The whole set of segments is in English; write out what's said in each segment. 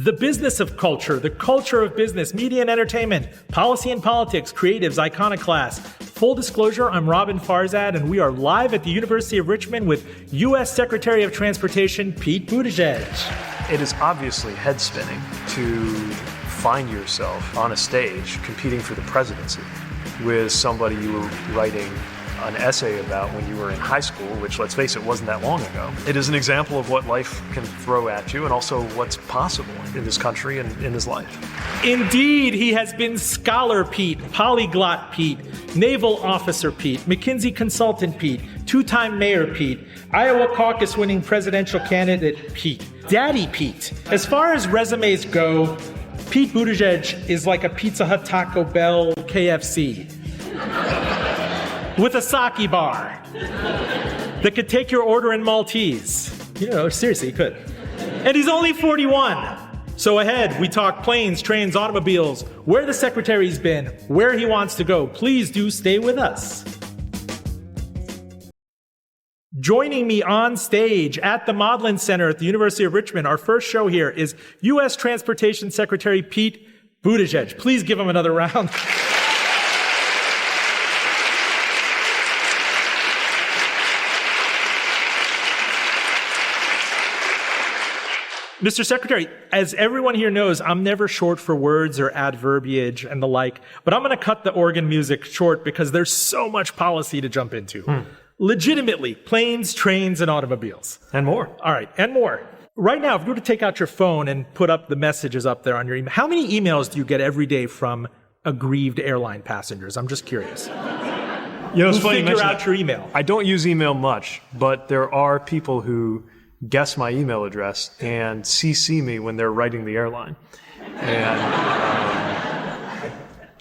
The business of culture, the culture of business, media and entertainment, policy and politics, creatives, iconoclasts. Full disclosure, I'm Robin Farzad, and we are live at the University of Richmond with U.S. Secretary of Transportation Pete Buttigieg. It is obviously head-spinning to find yourself on a stage competing for the presidency with somebody you were writing an essay about when you were in high school, which, let's face it, wasn't that long ago. It is an example of what life can throw at you and also what's possible in this country and in this life. Indeed, he has been Scholar Pete, Polyglot Pete, Naval Officer Pete, McKinsey Consultant Pete, two-time Mayor Pete, Iowa caucus-winning presidential candidate Pete, Daddy Pete. As far as resumes go, Pete Buttigieg is like a Pizza Hut, Taco Bell, KFC. With a sake bar that could take your order in Maltese. You know, seriously, he could. And he's only 41. So ahead, we talk planes, trains, automobiles, where the secretary's been, where he wants to go. Please do stay with us. Joining me on stage at the Maudlin Center at the University of Richmond, our first show here is U.S. Transportation Secretary Pete Buttigieg. Please give him another round. Mr. Secretary, as everyone here knows, I'm never short for words or adverbiage and the like, but I'm going to cut the organ music short because there's so much policy to jump into. Legitimately, planes, trains, and automobiles. And more. All right, and more. Right now, if you were to take out your phone and put up the messages up there on your email, how many emails do you get every day from aggrieved airline passengers? I'm just curious. You know, it's funny figure out your email. I don't use email much, but there are people who guess my email address and CC me when they're writing the airline. And,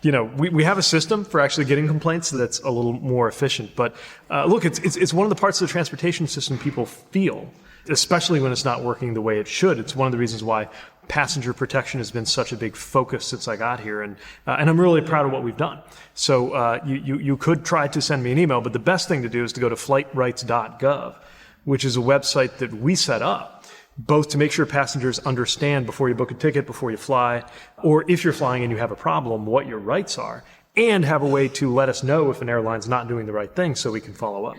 you know, we have a system for actually getting complaints that's a little more efficient. But look, it's one of the parts of the transportation system people feel, especially when it's not working the way it should. It's one of the reasons why passenger protection has been such a big focus since I got here. And I'm really proud of what we've done. So you could try to send me an email, but the best thing to do is to go to flightrights.gov, which is a website that we set up, both to make sure passengers understand before you book a ticket, before you fly, or if you're flying and you have a problem, what your rights are, and have a way to let us know if an airline's not doing the right thing so we can follow up.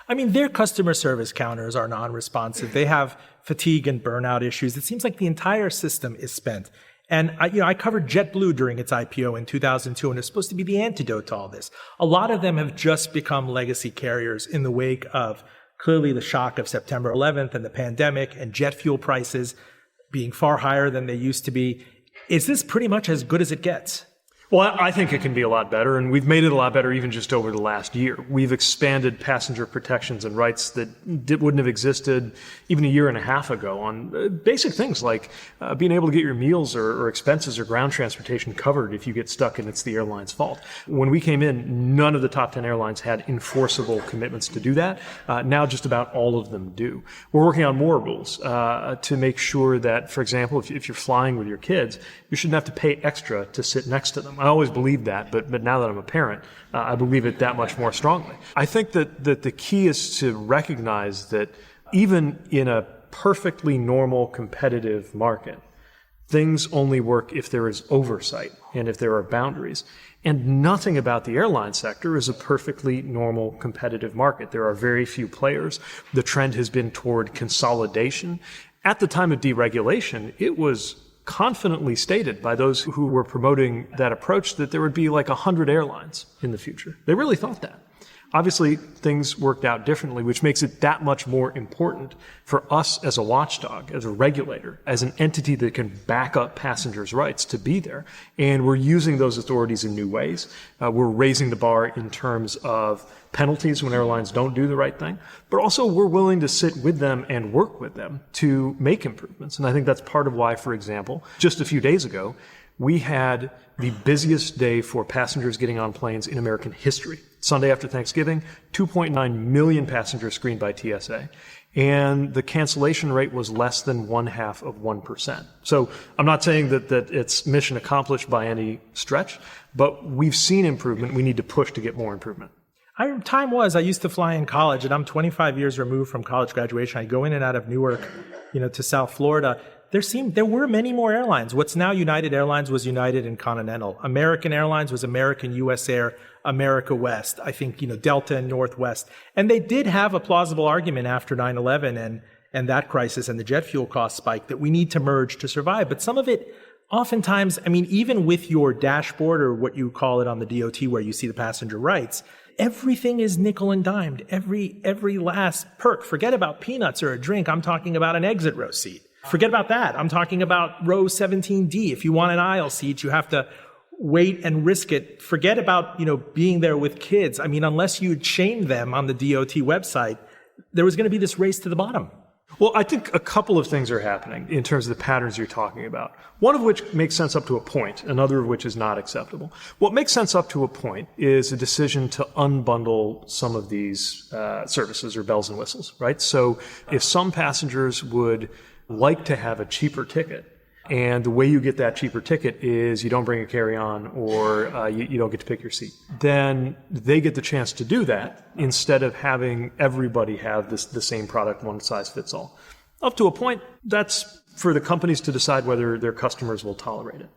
I mean, their customer service counters are non-responsive. They have fatigue and burnout issues. It seems like the entire system is spent. And I covered JetBlue during its IPO in 2002, and it's supposed to be the antidote to all this. A lot of them have just become legacy carriers in the wake of clearly the shock of September 11th and the pandemic and jet fuel prices being far higher than they used to be. Is this pretty much as good as it gets? Well, I think it can be a lot better, and we've made it a lot better even just over the last year. We've expanded passenger protections and rights that wouldn't have existed even a year and a half ago on basic things like being able to get your meals or expenses or ground transportation covered if you get stuck and it's the airline's fault. When we came in, none of the top 10 airlines had enforceable commitments to do that. Now just about all of them do. We're working on more rules to make sure that, for example, if you're flying with your kids, you shouldn't have to pay extra to sit next to them. I always believed that, but now that I'm a parent, I believe it that much more strongly. I think that the key is to recognize that even in a perfectly normal competitive market, things only work if there is oversight and if there are boundaries. And nothing about the airline sector is a perfectly normal competitive market. There are very few players. The trend has been toward consolidation. At the time of deregulation, it was confidently stated by those who were promoting that approach that there would be like 100 airlines in the future. They really thought that. Obviously, things worked out differently, which makes it that much more important for us as a watchdog, as a regulator, as an entity that can back up passengers' rights to be there. And we're using those authorities in new ways. We're raising the bar in terms of penalties when airlines don't do the right thing, but also we're willing to sit with them and work with them to make improvements. And I think that's part of why, for example, just a few days ago, we had the busiest day for passengers getting on planes in American history. Sunday after Thanksgiving, 2.9 million passengers screened by TSA. And the cancellation rate was less than 0.5%. So I'm not saying that it's mission accomplished by any stretch, but we've seen improvement. We need to push to get more improvement. I used to fly in college, and I'm 25 years removed from college graduation. I go in and out of Newark, to South Florida. there were many more airlines. What's now United Airlines was United and Continental. American Airlines was American, US Air, America West. I think, Delta and Northwest. And they did have a plausible argument after 9/11 and that crisis and the jet fuel cost spike that we need to merge to survive. But some of it, oftentimes, even with your dashboard or what you call it on the DOT where you see the passenger rights, everything is nickel and dimed. Every last perk. Forget about peanuts or a drink. I'm talking about an exit row seat. Forget about that. I'm talking about row 17D. If you want an aisle seat, you have to wait and risk it. Forget about, being there with kids. Unless you chained them on the DOT website, there was going to be this race to the bottom. Well, I think a couple of things are happening in terms of the patterns you're talking about. One of which makes sense up to a point, another of which is not acceptable. What makes sense up to a point is a decision to unbundle some of these services or bells and whistles, right? So if some passengers would like to have a cheaper ticket, and the way you get that cheaper ticket is you don't bring a carry-on or you don't get to pick your seat, then they get the chance to do that instead of having everybody have the same product, one size fits all. Up to a point, that's for the companies to decide whether their customers will tolerate it.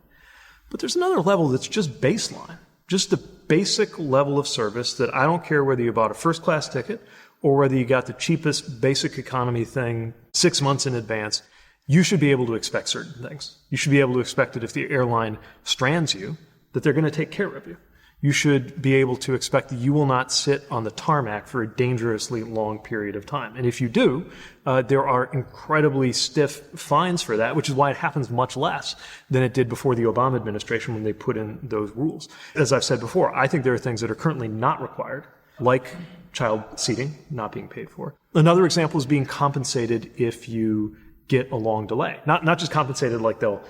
But there's another level that's just baseline, just the basic level of service that I don't care whether you bought a first-class ticket or whether you got the cheapest basic economy thing 6 months in advance. You should be able to expect certain things. You should be able to expect that if the airline strands you, that they're going to take care of you. You should be able to expect that you will not sit on the tarmac for a dangerously long period of time. And if you do, there are incredibly stiff fines for that, which is why it happens much less than it did before the Obama administration when they put in those rules. As I've said before, I think there are things that are currently not required, like child seating not being paid for. Another example is being compensated if you get a long delay. Not just compensated like they'll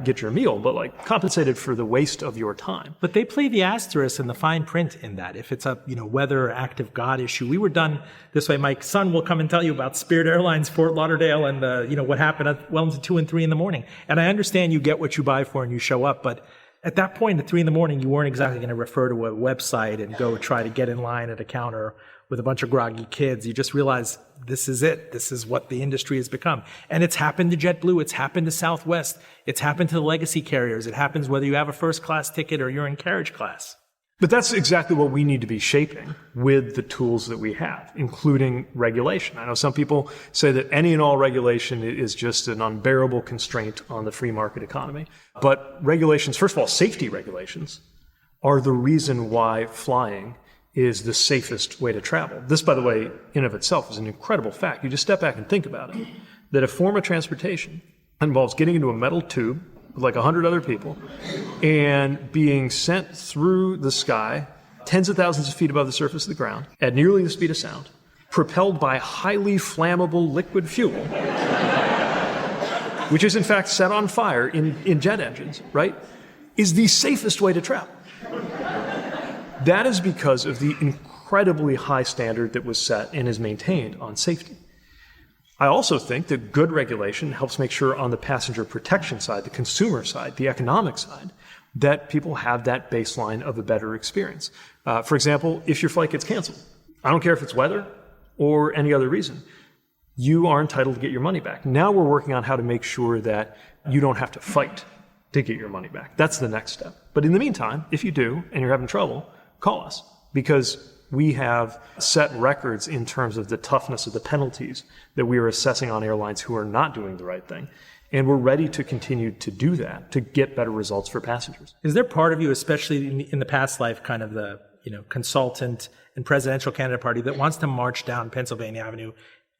get your meal, but like compensated for the waste of your time. But they play the asterisk and the fine print in that. If it's a weather or act of God issue, we were done this way. My son will come and tell you about Spirit Airlines Fort Lauderdale and what happened well into 2 and 3 in the morning. And I understand you get what you buy for and you show up, but at that point at 3 in the morning, you weren't exactly going to refer to a website and go try to get in line at a counter with a bunch of groggy kids. You just realize this is it. This is what the industry has become. And it's happened to JetBlue. It's happened to Southwest. It's happened to the legacy carriers. It happens whether you have a first class ticket or you're in carriage class. But that's exactly what we need to be shaping with the tools that we have, including regulation. I know some people say that any and all regulation is just an unbearable constraint on the free market economy. But regulations, first of all, safety regulations, are the reason why flying is the safest way to travel. This, by the way, in of itself is an incredible fact. You just step back and think about it, that a form of transportation involves getting into a metal tube with like 100 other people and being sent through the sky tens of thousands of feet above the surface of the ground at nearly the speed of sound, propelled by highly flammable liquid fuel, which is in fact set on fire in jet engines, right, is the safest way to travel. That is because of the incredibly high standard that was set and is maintained on safety. I also think that good regulation helps make sure on the passenger protection side, the consumer side, the economic side, that people have that baseline of a better experience. For example, if your flight gets canceled, I don't care if it's weather or any other reason, you are entitled to get your money back. Now we're working on how to make sure that you don't have to fight to get your money back. That's the next step. But in the meantime, if you do and you're having trouble, call us, because we have set records in terms of the toughness of the penalties that we are assessing on airlines who are not doing the right thing. And we're ready to continue to do that, to get better results for passengers. Is there part of you, especially in the past life, kind of the consultant and presidential candidate party, that wants to march down Pennsylvania Avenue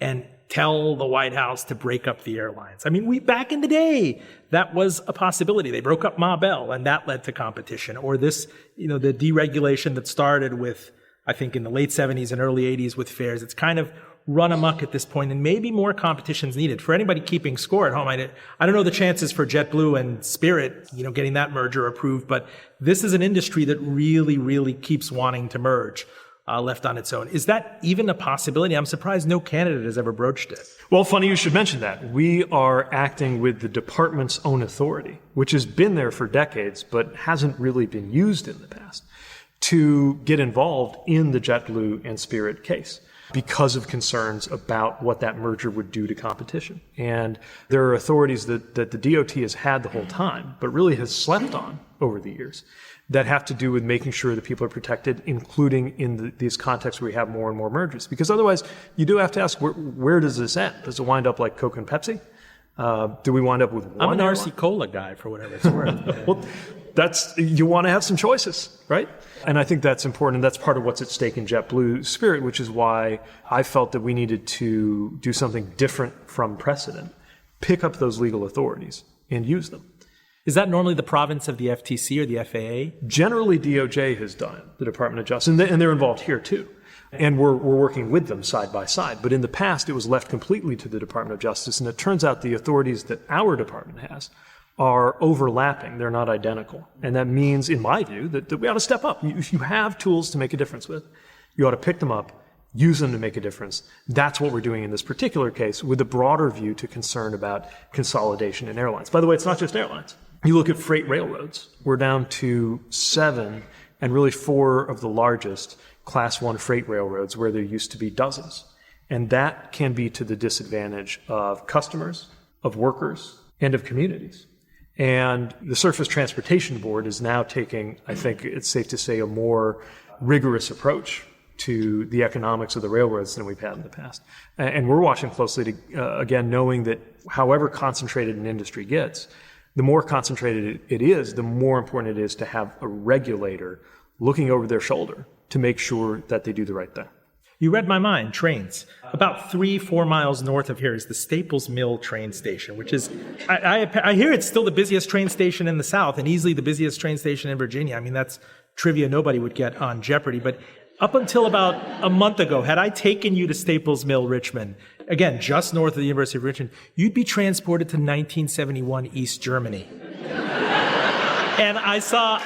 and tell the White House to break up the airlines? Back in the day, that was a possibility. They broke up Ma Bell, and that led to competition. Or this, the deregulation that started with, I think, in the late 70s and early 80s with fares. It's kind of run amok at this point, and maybe more competition is needed. For anybody keeping score at home, I don't know the chances for JetBlue and Spirit, getting that merger approved, but this is an industry that really, really keeps wanting to merge. Left on its own. Is that even a possibility? I'm surprised no candidate has ever broached it. Well, funny you should mention that. We are acting with the department's own authority, which has been there for decades, but hasn't really been used in the past, to get involved in the JetBlue and Spirit case. because of concerns about what that merger would do to competition. And there are authorities that the DOT has had the whole time, but really has slept on over the years, that have to do with making sure that people are protected, including in these contexts where we have more and more mergers. Because otherwise, you do have to ask, where does this end? Does it wind up like Coke and Pepsi? Do we wind up with one? I'm an RC Cola guy, for whatever it's worth. Well, you want to have some choices, right? And I think that's important, and that's part of what's at stake in JetBlue's spirit, which is why I felt that we needed to do something different from precedent, pick up those legal authorities and use them. Is that normally the province of the FTC or the FAA? Generally, DOJ has done it, the Department of Justice, and they're involved here too. And we're working with them side by side. But in the past, it was left completely to the Department of Justice, and it turns out the authorities that our department has are overlapping. They're not identical. And that means, in my view, that we ought to step up. If you have tools to make a difference with, you ought to pick them up, use them to make a difference. That's what we're doing in this particular case, with a broader view to concern about consolidation in airlines. By the way, it's not just airlines. You look at freight railroads. We're down to 7 and really 4 of the largest Class 1 freight railroads where there used to be dozens. And that can be to the disadvantage of customers, of workers, and of communities. And the Surface Transportation Board is now taking, I think it's safe to say, a more rigorous approach to the economics of the railroads than we've had in the past. And we're watching closely to, again, knowing that however concentrated an industry gets, the more concentrated it is, the more important it is to have a regulator looking over their shoulder to make sure that they do the right thing. You read my mind, trains. About 3-4 miles north of here is the Staples Mill train station, which is, I hear it's still the busiest train station in the South and easily the busiest train station in Virginia. I mean, that's trivia nobody would get on Jeopardy. But up until about a month ago, had I taken you to Staples Mill, Richmond, again, just north of the University of Richmond, you'd be transported to 1971 East Germany. And I saw,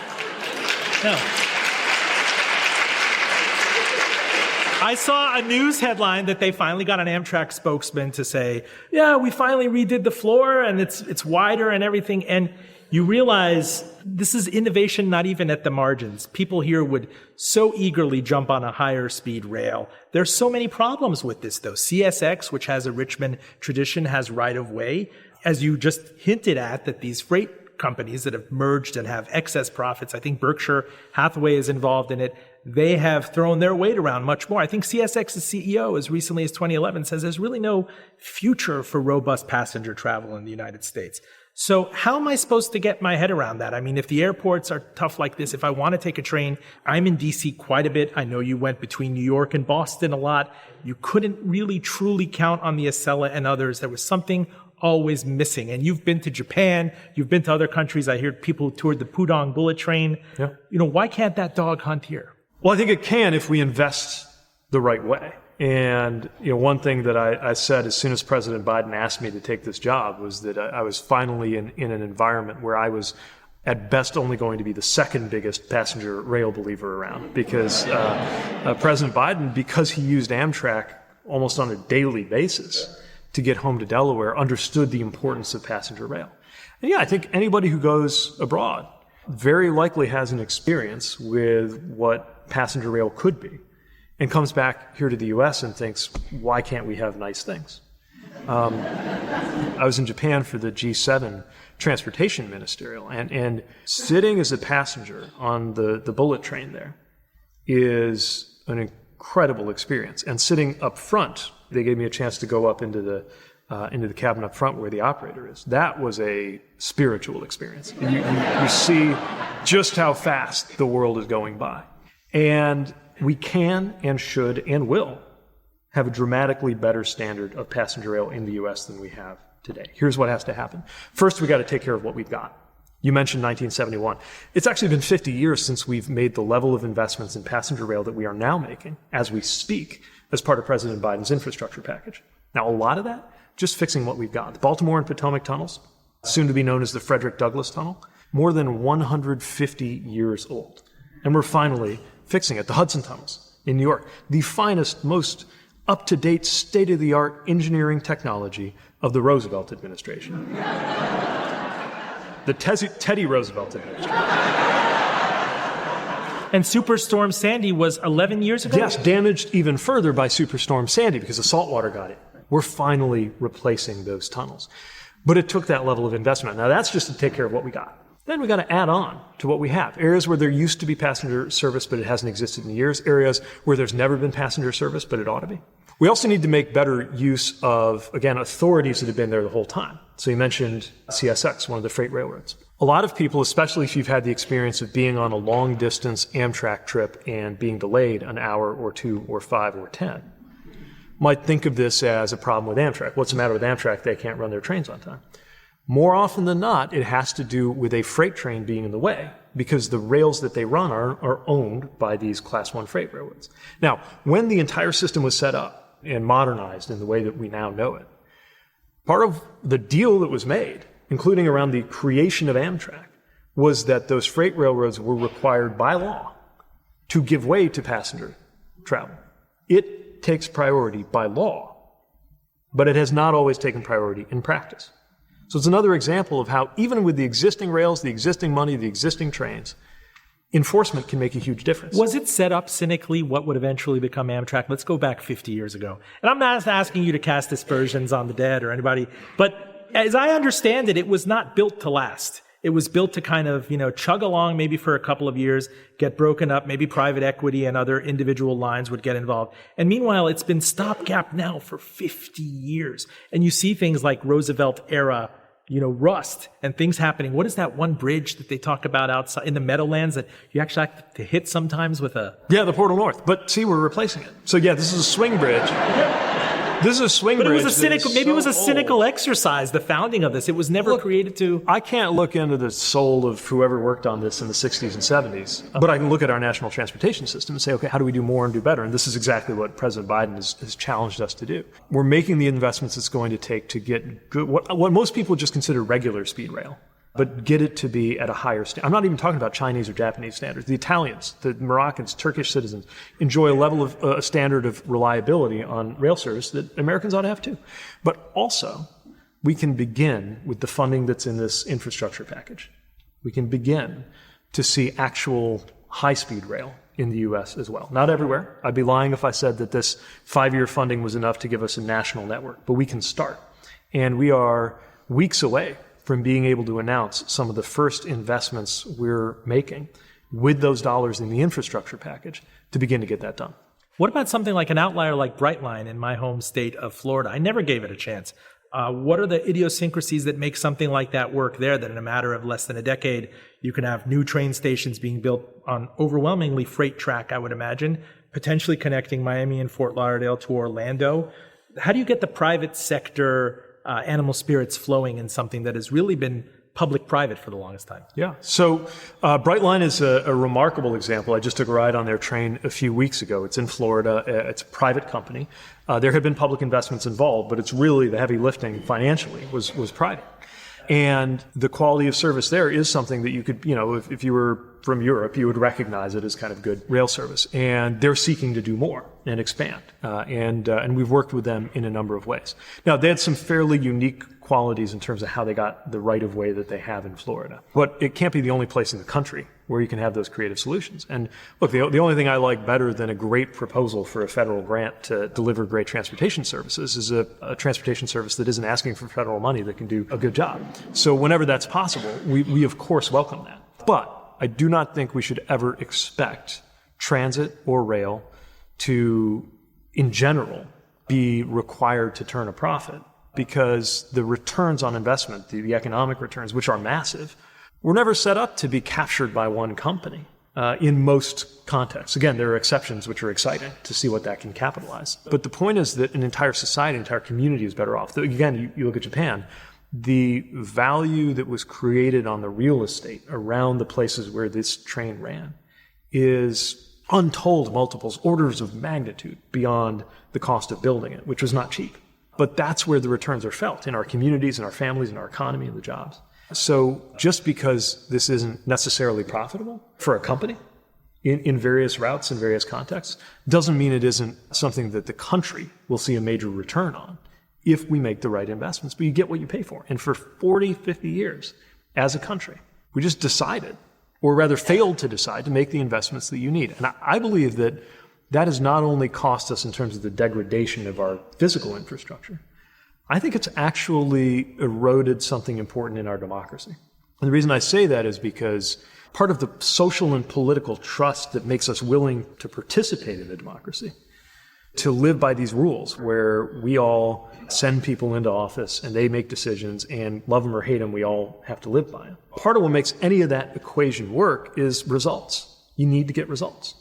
I saw a news headline that they finally got an Amtrak spokesman to say, yeah, we finally redid the floor and it's wider and everything. And you realize this is innovation not even at the margins. People here would so eagerly jump on a higher speed rail. There's so many problems with this, though. CSX, which has a Richmond tradition, has right of way. As you just hinted at, that these freight companies that have merged and have excess profits, I think Berkshire Hathaway is involved in it, they have thrown their weight around much more. I think CSX's CEO, as recently as 2011, says there's really no future for robust passenger travel in the United States. So how am I supposed to get my head around that? I mean, if the airports are tough like this, if I want to take a train, I'm in D.C. quite a bit. I know you went between New York and Boston a lot. You couldn't really truly count on the Acela and others. There was something always missing. And you've been to Japan. You've been to other countries. I hear people who toured the Pudong bullet train. Yeah. You know, why can't that dog hunt here? Well, I think it can if we invest the right way. And one thing that I said as soon as President Biden asked me to take this job was that I was finally in an environment where I was at best only going to be the second biggest passenger rail believer around, because President Biden, because he used Amtrak almost on a daily basis to get home to Delaware, understood the importance of passenger rail. And yeah, I think anybody who goes abroad very likely has an experience with what passenger rail could be, and comes back here to the U.S. and thinks, why can't we have nice things? I was in Japan for the G7 transportation ministerial, and sitting as a passenger on the bullet train there is an incredible experience. And sitting up front, they gave me a chance to go up into the cabin up front where the operator is. That was a spiritual experience. You see just how fast the world is going by. And we can and should and will have a dramatically better standard of passenger rail in the U.S. than we have today. Here's what has to happen. First, we got to take care of what we've got. You mentioned 1971. It's actually been 50 years since we've made the level of investments in passenger rail that we are now making as we speak as part of President Biden's infrastructure package. Now, a lot of that, just fixing what we've got. The Baltimore and Potomac tunnels, soon to be known as the Frederick Douglass Tunnel, more than 150 years old. And we're finally fixing it. The Hudson tunnels in New York, the finest, most up-to-date, state-of-the-art engineering technology of the Roosevelt administration. The Teddy Roosevelt administration. And Superstorm Sandy was 11 years ago? Yes, damaged even further by Superstorm Sandy because the saltwater got in. We're finally replacing those tunnels. But it took that level of investment. Now, that's just to take care of what we got. Then we got to add on to what we have. Areas where there used to be passenger service, but it hasn't existed in years. Areas where there's never been passenger service, but it ought to be. We also need to make better use of, again, authorities that have been there the whole time. So you mentioned CSX, one of the freight railroads. A lot of people, especially if you've had the experience of being on a long-distance Amtrak trip and being delayed an hour or 2 or 5 or 10, might think of this as a problem with Amtrak. What's the matter with Amtrak? They can't run their trains on time. More often than not, it has to do with a freight train being in the way because the rails that they run are owned by these Class 1 freight railroads. Now, when the entire system was set up and modernized in the way that we now know it, part of the deal that was made, including around the creation of Amtrak, was that those freight railroads were required by law to give way to passenger travel. It takes priority by law, but it has not always taken priority in practice. So it's another example of how even with the existing rails, the existing money, the existing trains, enforcement can make a huge difference. Was it set up cynically what would eventually become Amtrak? Let's go back 50 years ago. And I'm not asking you to cast aspersions on the dead or anybody, but as I understand it, it was not built to last. It was built to kind of, chug along maybe for a couple of years, get broken up, maybe private equity and other individual lines would get involved. And meanwhile, it's been stopgap now for 50 years. And you see things like Roosevelt era, rust and things happening. What is that one bridge that they talk about outside in the Meadowlands that you actually have to hit sometimes with a... Yeah, the Portal North. But see, we're replacing it. So yeah, this is a swing bridge. This is a swing bridge. But it was a cynical exercise, the founding of this. It was never created to... I can't look into the soul of whoever worked on this in the 60s and 70s, but I can look at our national transportation system and say, okay, how do we do more and do better? And this is exactly what President Biden has challenged us to do. We're making the investments it's going to take to get good, what most people just consider regular speed rail, but get it to be at a higher standard. I'm not even talking about Chinese or Japanese standards. The Italians, the Moroccans, Turkish citizens enjoy a level of a standard of reliability on rail service that Americans ought to have too. But also, we can begin with the funding that's in this infrastructure package. We can begin to see actual high-speed rail in the U.S. as well. Not everywhere. I'd be lying if I said that this 5-year funding was enough to give us a national network, but we can start. And we are weeks away from being able to announce some of the first investments we're making with those dollars in the infrastructure package to begin to get that done. What about something like an outlier like Brightline in my home state of Florida? I never gave it a chance. What are the idiosyncrasies that make something like that work there, that in a matter of less than a decade, you can have new train stations being built on overwhelmingly freight track, I would imagine, potentially connecting Miami and Fort Lauderdale to Orlando? How do you get the private sector animal spirits flowing in something that has really been public-private for the longest time? Yeah. So Brightline is a remarkable example. I just took a ride on their train a few weeks ago. It's in Florida. It's a private company. There have been public investments involved, but it's really the heavy lifting financially was private. And the quality of service there is something that you could, if you were from Europe, you would recognize it as kind of good rail service. And they're seeking to do more and expand. And we've worked with them in a number of ways. Now, they had some fairly unique qualities in terms of how they got the right of way that they have in Florida. But it can't be the only place in the country where you can have those creative solutions. And look, the only thing I like better than a great proposal for a federal grant to deliver great transportation services is a transportation service that isn't asking for federal money that can do a good job. So whenever that's possible, we of course welcome that. But I do not think we should ever expect transit or rail to, in general, be required to turn a profit, because the returns on investment, the economic returns, which are massive, were never set up to be captured by one company in most contexts. Again, there are exceptions which are exciting to see what that can capitalize. But the point is that an entire society, an entire community is better off. Again, you look at Japan, the value that was created on the real estate around the places where this train ran is untold multiples, orders of magnitude beyond the cost of building it, which was not cheap. But that's where the returns are felt, in our communities, in our families, in our economy, and the jobs. So just because this isn't necessarily profitable for a company in various routes, in various contexts, doesn't mean it isn't something that the country will see a major return on if we make the right investments. But you get what you pay for. And for 40, 50 years, as a country, we just decided or rather failed to decide to make the investments that you need. And I believe that that has not only cost us in terms of the degradation of our physical infrastructure, I think it's actually eroded something important in our democracy. And the reason I say that is because part of the social and political trust that makes us willing to participate in a democracy, to live by these rules where we all send people into office and they make decisions, and love them or hate them, we all have to live by them. Part of what makes any of that equation work is results. You need to get results.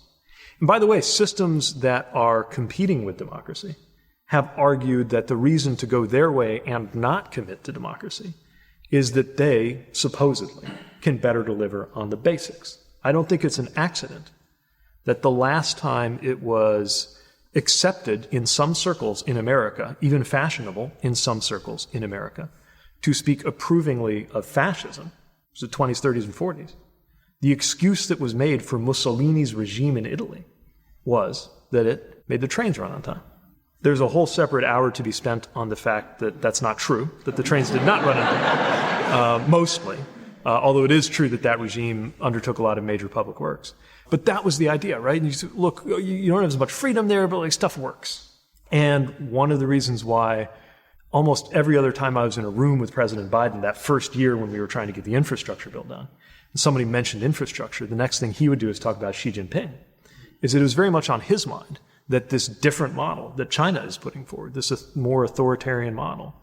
And by the way, systems that are competing with democracy have argued that the reason to go their way and not commit to democracy is that they, supposedly, can better deliver on the basics. I don't think it's an accident that the last time it was accepted in some circles in America, even fashionable in some circles in America, to speak approvingly of fascism, it was the 20s, 30s, and 40s. The excuse that was made for Mussolini's regime in Italy was that it made the trains run on time. There's a whole separate hour to be spent on the fact that that's not true, that the trains did not run on time, mostly, although it is true that that regime undertook a lot of major public works. But that was the idea, right? And you say, look, you don't have as much freedom there, but like stuff works. And one of the reasons why almost every other time I was in a room with President Biden, that first year when we were trying to get the infrastructure bill done, and somebody mentioned infrastructure, the next thing he would do is talk about Xi Jinping, is that it was very much on his mind that this different model that China is putting forward, this more authoritarian model,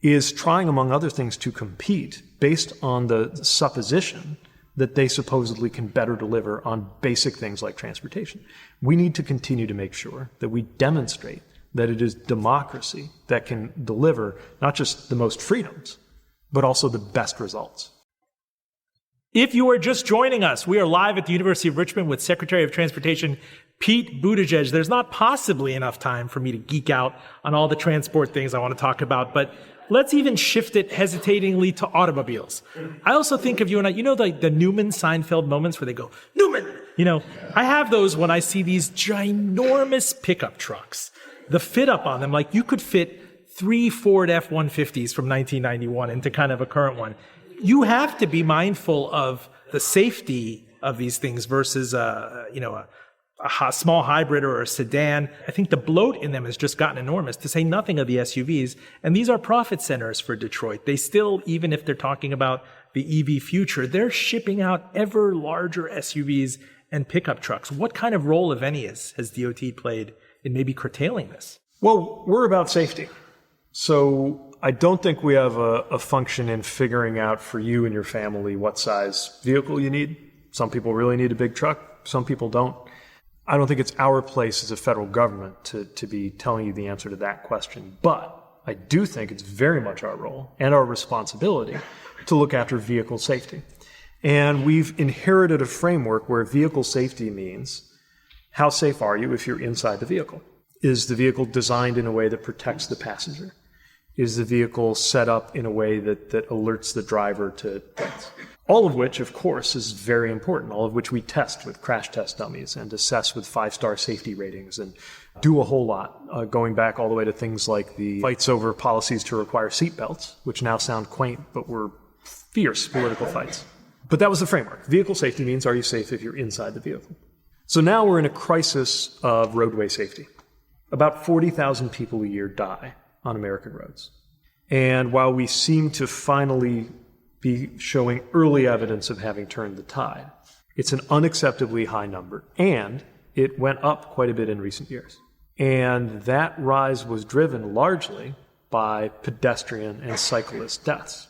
is trying, among other things, to compete based on the supposition that they supposedly can better deliver on basic things like transportation. We need to continue to make sure that we demonstrate that it is democracy that can deliver not just the most freedoms, but also the best results. If you are just joining us, we are live at the University of Richmond with Secretary of Transportation Pete Buttigieg. There's not possibly enough time for me to geek out on all the transport things I want to talk about, but let's even shift it hesitatingly to automobiles. I also think of you and I, the Newman-Seinfeld moments where they go, Newman! I have those when I see these ginormous pickup trucks. The fit up on them, like you could fit 3 Ford F-150s from 1991 into kind of a current one. You have to be mindful of the safety of these things versus a small hybrid or a sedan. I think the bloat in them has just gotten enormous, to say nothing of the SUVs. And these are profit centers for Detroit. They still, even if they're talking about the EV future, they're shipping out ever larger SUVs and pickup trucks. What kind of role, if any, has DOT played in maybe curtailing this? Well, we're about safety. So I don't think we have a function in figuring out for you and your family what size vehicle you need. Some people really need a big truck. Some people don't. I don't think it's our place as a federal government to be telling you the answer to that question. But I do think it's very much our role and our responsibility to look after vehicle safety. And we've inherited a framework where vehicle safety means how safe are you if you're inside the vehicle? Is the vehicle designed in a way that protects the passenger? Is the vehicle set up in a way that alerts the driver to threats? All of which, of course, is very important, all of which we test with crash test dummies and assess with 5-star safety ratings and do a whole lot, going back all the way to things like the fights over policies to require seatbelts, which now sound quaint, but were fierce political fights. But that was the framework. Vehicle safety means, are you safe if you're inside the vehicle? So now we're in a crisis of roadway safety. About 40,000 people a year die on American roads. And while we seem to finally be showing early evidence of having turned the tide, it's an unacceptably high number, and it went up quite a bit in recent years. And that rise was driven largely by pedestrian and cyclist deaths.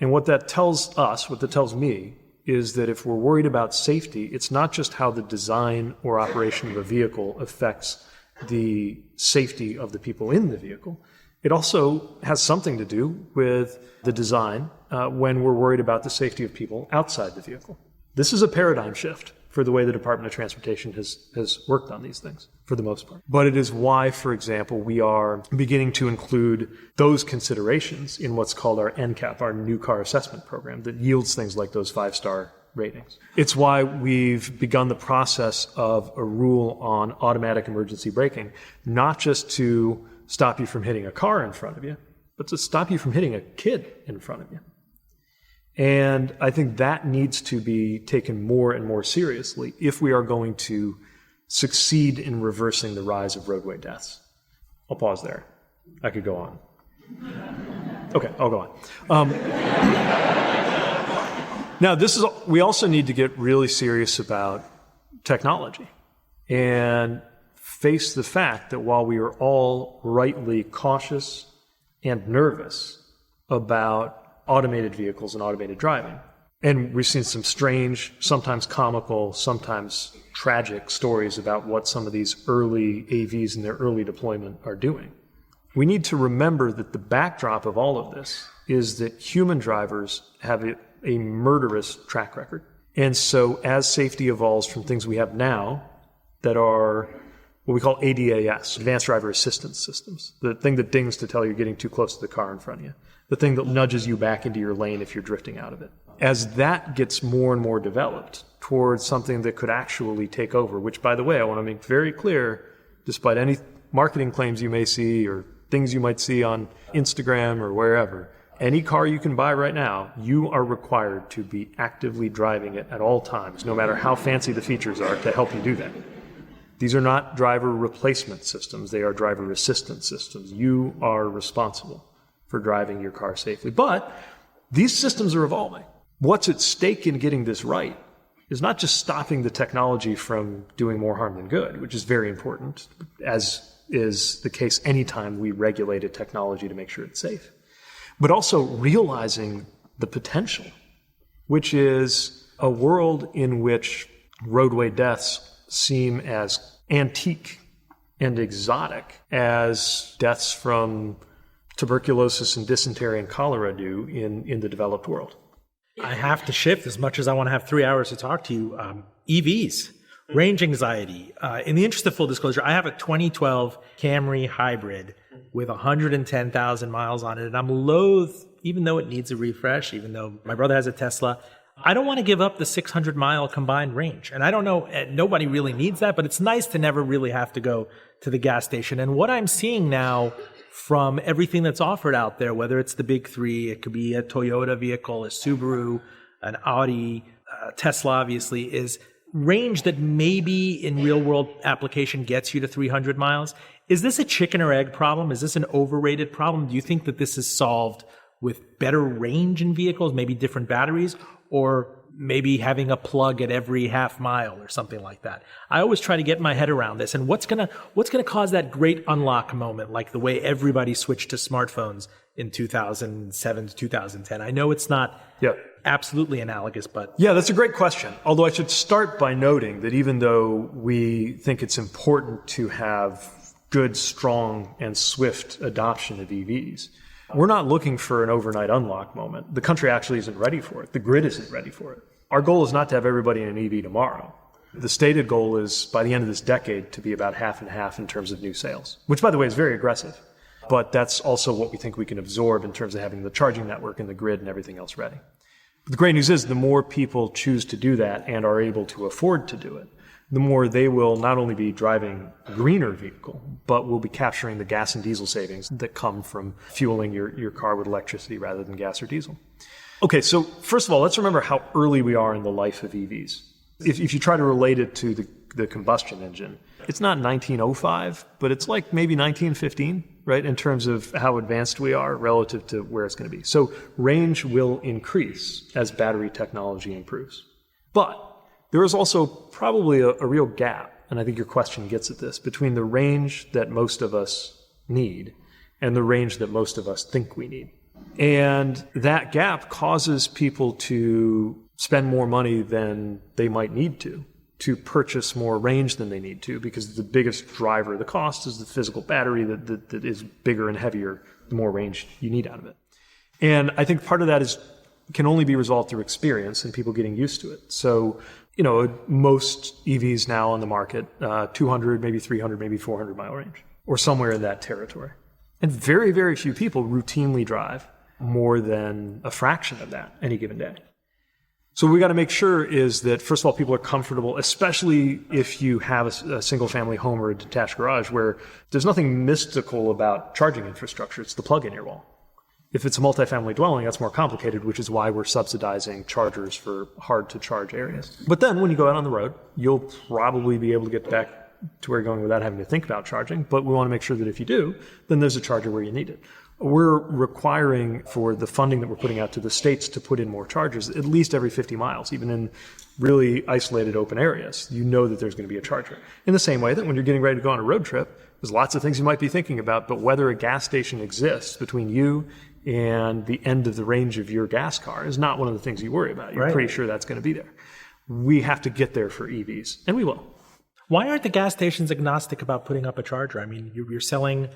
And what that tells us, what that tells me, is that if we're worried about safety, it's not just how the design or operation of a vehicle affects the safety of the people in the vehicle. It also has something to do with the design when we're worried about the safety of people outside the vehicle. This is a paradigm shift for the way the Department of Transportation has worked on these things, for the most part. But it is why, for example, we are beginning to include those considerations in what's called our NCAP, our New Car Assessment Program, that yields things like those 5-star ratings. It's why we've begun the process of a rule on automatic emergency braking, not just to stop you from hitting a car in front of you, but to stop you from hitting a kid in front of you. And I think that needs to be taken more and more seriously if we are going to succeed in reversing the rise of roadway deaths. I'll pause there. I could go on. Okay, I'll go on. Now, we also need to get really serious about technology and face the fact that while we are all rightly cautious and nervous about automated vehicles and automated driving, and we've seen some strange, sometimes comical, sometimes tragic stories about what some of these early AVs in their early deployment are doing. We need to remember that the backdrop of all of this is that human drivers have a murderous track record. And so as safety evolves from things we have now that are what we call ADAS, Advanced Driver Assistance Systems, the thing that dings to tell you're getting too close to the car in front of you, the thing that nudges you back into your lane if you're drifting out of it. As that gets more and more developed towards something that could actually take over, which, by the way, I want to make very clear, despite any marketing claims you may see or things you might see on Instagram or wherever, any car you can buy right now, you are required to be actively driving it at all times, no matter how fancy the features are, to help you do that. These are not driver replacement systems. They are driver assistance systems. You are responsible for driving your car safely. But these systems are evolving. What's at stake in getting this right is not just stopping the technology from doing more harm than good, which is very important, as is the case anytime we regulate a technology to make sure it's safe, but also realizing the potential, which is a world in which roadway deaths seem as antique and exotic as deaths from tuberculosis and dysentery and cholera do in the developed world. I have to shift as much as I want to have 3 hours to talk to you. EVs, range anxiety. In the interest of full disclosure, I have a 2012 Camry hybrid with 110,000 miles on it, and I'm loath, even though it needs a refresh, even though my brother has a Tesla, I don't want to give up the 600-mile combined range. And I don't know, nobody really needs that, but it's nice to never really have to go to the gas station. And what I'm seeing now from everything that's offered out there, whether it's the big three, it could be a Toyota vehicle, a Subaru, an Audi, Tesla, obviously, is range that maybe in real-world application gets you to 300 miles. Is this a chicken or egg problem? Is this an overrated problem? Do you think that this is solved with better range in vehicles, maybe different batteries, or maybe having a plug at every half mile or something like that? I always try to get my head around this. And what's gonna cause that great unlock moment, like the way everybody switched to smartphones in 2007 to 2010? I know it's not absolutely analogous, but... Yeah, that's a great question. Although I should start by noting that even though we think it's important to have good, strong, and swift adoption of EVs, we're not looking for an overnight unlock moment. The country actually isn't ready for it. The grid isn't ready for it. Our goal is not to have everybody in an EV tomorrow. The stated goal is, by the end of this decade, to be about half and half in terms of new sales, which, by the way, is very aggressive. But that's also what we think we can absorb in terms of having the charging network and the grid and everything else ready. But the great news is the more people choose to do that and are able to afford to do it, the more they will not only be driving a greener vehicle, but will be capturing the gas and diesel savings that come from fueling your car with electricity rather than gas or diesel. Okay, so first of all, let's remember how early we are in the life of EVs. If you try to relate it to the combustion engine, it's not 1905, but it's like maybe 1915, right, in terms of how advanced we are relative to where it's going to be. So range will increase as battery technology improves. But there is also probably a real gap, and I think your question gets at this, between the range that most of us need and the range that most of us think we need. And that gap causes people to spend more money than they might need to purchase more range than they need to, because the biggest driver of the cost is the physical battery that is bigger and heavier, the more range you need out of it. And I think part of that can only be resolved through experience and people getting used to it. So, most EVs now on the market, 200, maybe 300, maybe 400 mile range, or somewhere in that territory. And very, very few people routinely drive more than a fraction of that any given day. So what we got to make sure is that, first of all, people are comfortable, especially if you have a single-family home or a detached garage where there's nothing mystical about charging infrastructure. It's the plug in your wall. If it's a multifamily dwelling, that's more complicated, which is why we're subsidizing chargers for hard-to-charge areas. But then when you go out on the road, you'll probably be able to get back to where you're going without having to think about charging. But we want to make sure that if you do, then there's a charger where you need it. We're requiring for the funding that we're putting out to the states to put in more chargers at least every 50 miles, even in really isolated open areas. You know that there's going to be a charger. In the same way that when you're getting ready to go on a road trip, there's lots of things you might be thinking about, but whether a gas station exists between you and the end of the range of your gas car is not one of the things you worry about. You're pretty sure that's going to be there. We have to get there for EVs, and we will. Why aren't the gas stations agnostic about putting up a charger? I mean, you're selling,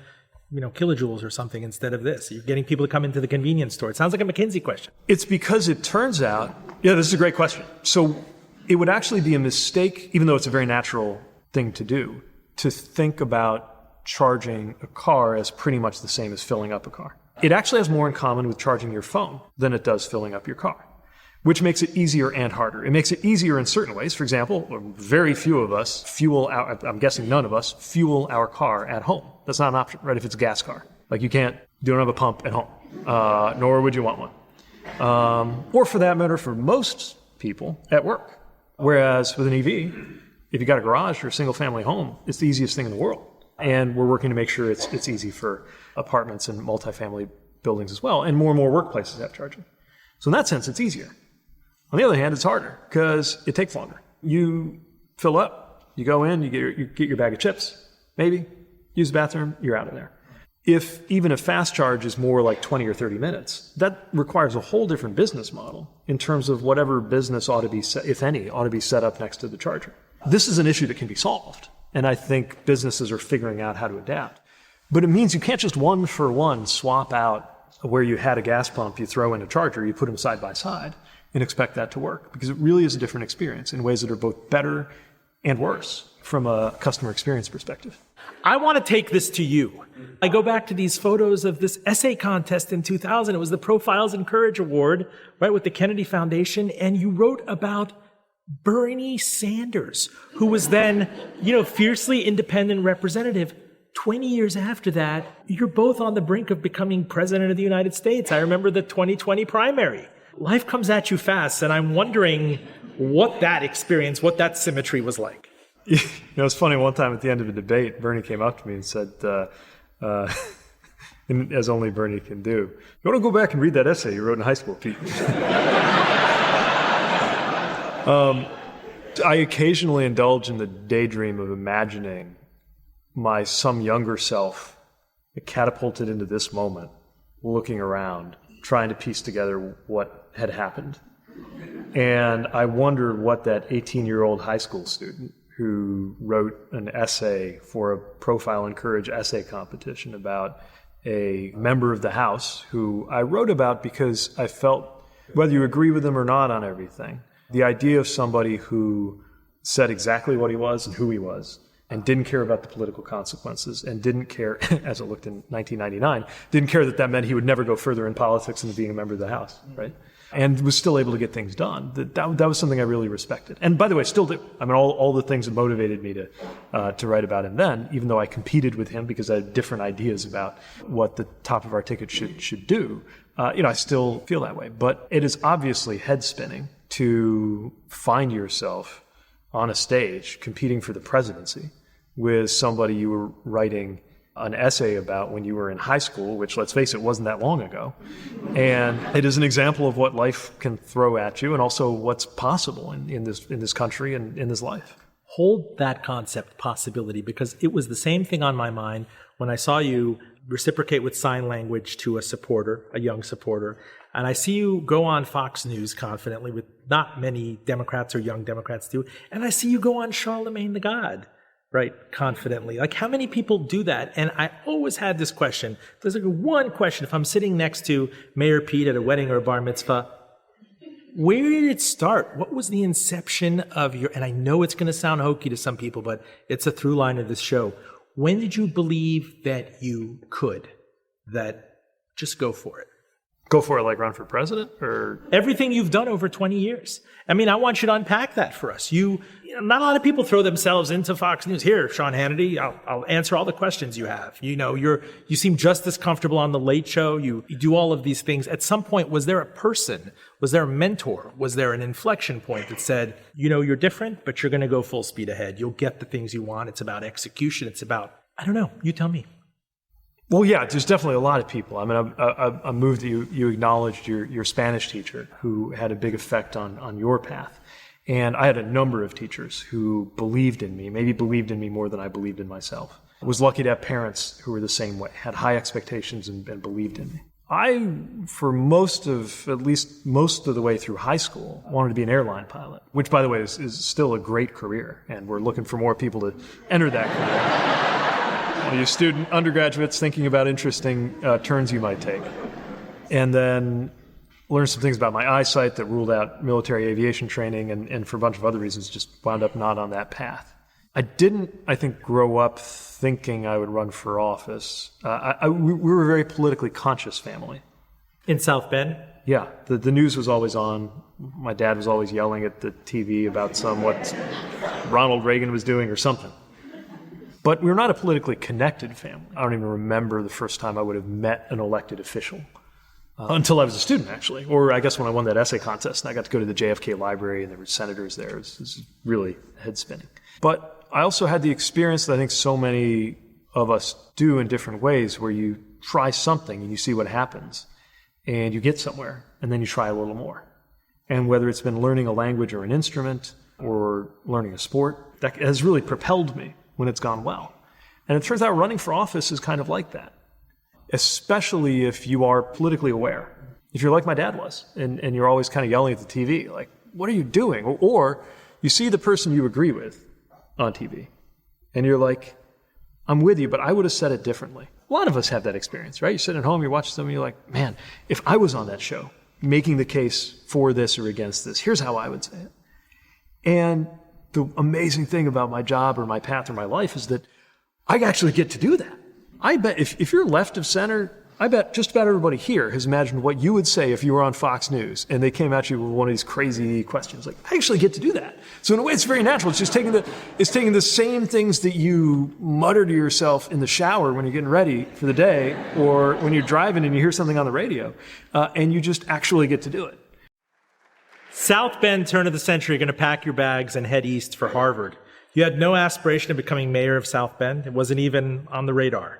kilojoules or something instead of this. You're getting people to come into the convenience store. It sounds like a McKinsey question. It's because it turns out, this is a great question. So it would actually be a mistake, even though it's a very natural thing to do, to think about charging a car as pretty much the same as filling up a car. It actually has more in common with charging your phone than it does filling up your car, which makes it easier and harder. It makes it easier in certain ways. For example, very few of us I'm guessing none of us, fuel our car at home. That's not an option, right? If it's a gas car. Like you don't have a pump at home, nor would you want one. Or for that matter, for most people at work. Whereas with an EV, if you got a garage or a single family home, it's the easiest thing in the world. And we're working to make sure it's easy for apartments and multifamily buildings as well. And more workplaces have charging. So in that sense, it's easier. On the other hand, it's harder because it takes longer. You fill up, you go in, you get your bag of chips, maybe, use the bathroom, you're out of there. If even a fast charge is more like 20 or 30 minutes, that requires a whole different business model in terms of whatever business ought to be, if any, ought to be set up next to the charger. This is an issue that can be solved. And I think businesses are figuring out how to adapt. But it means you can't just one for one swap out where you had a gas pump, you throw in a charger, you put them side by side and expect that to work. Because it really is a different experience in ways that are both better and worse from a customer experience perspective. I want to take this to you. I go back to these photos of this essay contest in 2000. It was the Profiles in Courage Award, right, with the Kennedy Foundation. And you wrote about Bernie Sanders, who was then, fiercely independent representative. 20 years after that, you're both on the brink of becoming president of the United States. I remember the 2020 primary. Life comes at you fast, and I'm wondering what that experience, what that symmetry was like. It's funny, one time at the end of a debate, Bernie came up to me and said, as only Bernie can do, you want to go back and read that essay you wrote in high school, Pete? I occasionally indulge in the daydream of imagining some younger self catapulted into this moment, looking around, trying to piece together what had happened. And I wonder what that 18-year-old high school student who wrote an essay for a Profile in Courage essay competition about a member of the House who I wrote about because I felt, whether you agree with him or not on everything, the idea of somebody who said exactly what he was and who he was and didn't care about the political consequences and didn't care, as it looked in 1999, didn't care that meant he would never go further in politics than being a member of the House, right? And was still able to get things done. That was something I really respected. And by the way, still do. I mean, all the things that motivated me to write about him then, even though I competed with him because I had different ideas about what the top of our ticket should do, I still feel that way. But it is obviously head spinning to find yourself on a stage competing for the presidency with somebody you were writing an essay about when you were in high school, which, let's face it, wasn't that long ago. And it is an example of what life can throw at you and also what's possible in this country and in this life. Hold that concept, possibility, because it was the same thing on my mind when I saw you reciprocate with sign language to a supporter, a young supporter. And I see you go on Fox News confidently, with not many Democrats or young Democrats do. And I see you go on Charlemagne the God, right, confidently. Like, how many people do that? And I always had this question. There's like one question. If I'm sitting next to Mayor Pete at a wedding or a bar mitzvah, where did it start? What was the inception of your, and I know it's going to sound hokey to some people, but it's a through line of this show. When did you believe that you could, that just go for it? Go for it, like run for president, or Everything you've done over 20 years. I mean, I want you to unpack that for us. Not a lot of people throw themselves into Fox News. Here, Sean Hannity, I'll answer all the questions you have. You seem just as comfortable on the Late Show. You do all of these things. At some point, was there a person? Was there a mentor? Was there an inflection point that said, you're different, but you're going to go full speed ahead. You'll get the things you want. It's about execution. It's about, I don't know. You tell me. Well, yeah, there's definitely a lot of people. I mean, I'm moved that you acknowledged your Spanish teacher who had a big effect on your path. And I had a number of teachers who believed in me, maybe believed in me more than I believed in myself. I was lucky to have parents who were the same way, had high expectations and believed in me. I, for most of the way through high school, wanted to be an airline pilot, which, by the way, is still a great career. And we're looking for more people to enter that career. You student undergraduates thinking about interesting turns you might take. And then learned some things about my eyesight that ruled out military aviation training, and for a bunch of other reasons just wound up not on that path. I didn't, I think, grow up thinking I would run for office. We were a very politically conscious family. In South Bend? Yeah. The news was always on. My dad was always yelling at the TV about what Ronald Reagan was doing or something. But we were not a politically connected family. I don't even remember the first time I would have met an elected official until I was a student, actually. Or I guess when I won that essay contest and I got to go to the JFK library and there were senators there. It was really head-spinning. But I also had the experience that I think so many of us do in different ways, where you try something and you see what happens and you get somewhere and then you try a little more. And whether it's been learning a language or an instrument or learning a sport, that has really propelled me when it's gone well. And it turns out running for office is kind of like that, especially if you are politically aware. If you're like my dad was, and you're always kind of yelling at the TV, like, what are you doing? Or you see the person you agree with on TV, and you're like, I'm with you, but I would have said it differently. A lot of us have that experience, right? You sit at home, you watch something, you're like, man, if I was on that show, making the case for this or against this, here's how I would say it. And the amazing thing about my job or my path or my life is that I actually get to do that. I bet if you're left of center, I bet just about everybody here has imagined what you would say if you were on Fox News and they came at you with one of these crazy questions. Like, I actually get to do that. So in a way, it's very natural. It's just taking the same things that you mutter to yourself in the shower when you're getting ready for the day, or when you're driving and you hear something on the radio, and you just actually get to do it. South Bend, turn of the century, you're going to pack your bags and head east for Harvard. You had no aspiration of becoming mayor of South Bend. It wasn't even on the radar.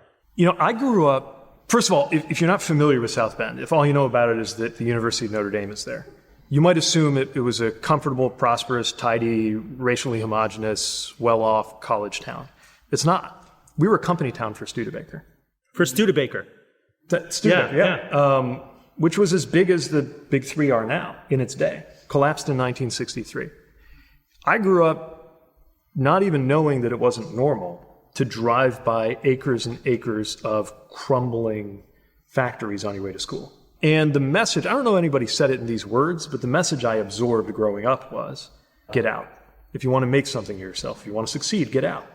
I grew up, first of all, if you're not familiar with South Bend, if all you know about it is that the University of Notre Dame is there, you might assume it was a comfortable, prosperous, tidy, racially homogenous, well-off college town. It's not. We were a company town for Studebaker. For Studebaker? Studebaker, yeah. Which was as big as the big three are now in its day. Collapsed in 1963. I grew up not even knowing that it wasn't normal to drive by acres and acres of crumbling factories on your way to school. And the message, I don't know anybody said it in these words, but the message I absorbed growing up was, get out. If you want to make something of yourself, if you want to succeed, get out.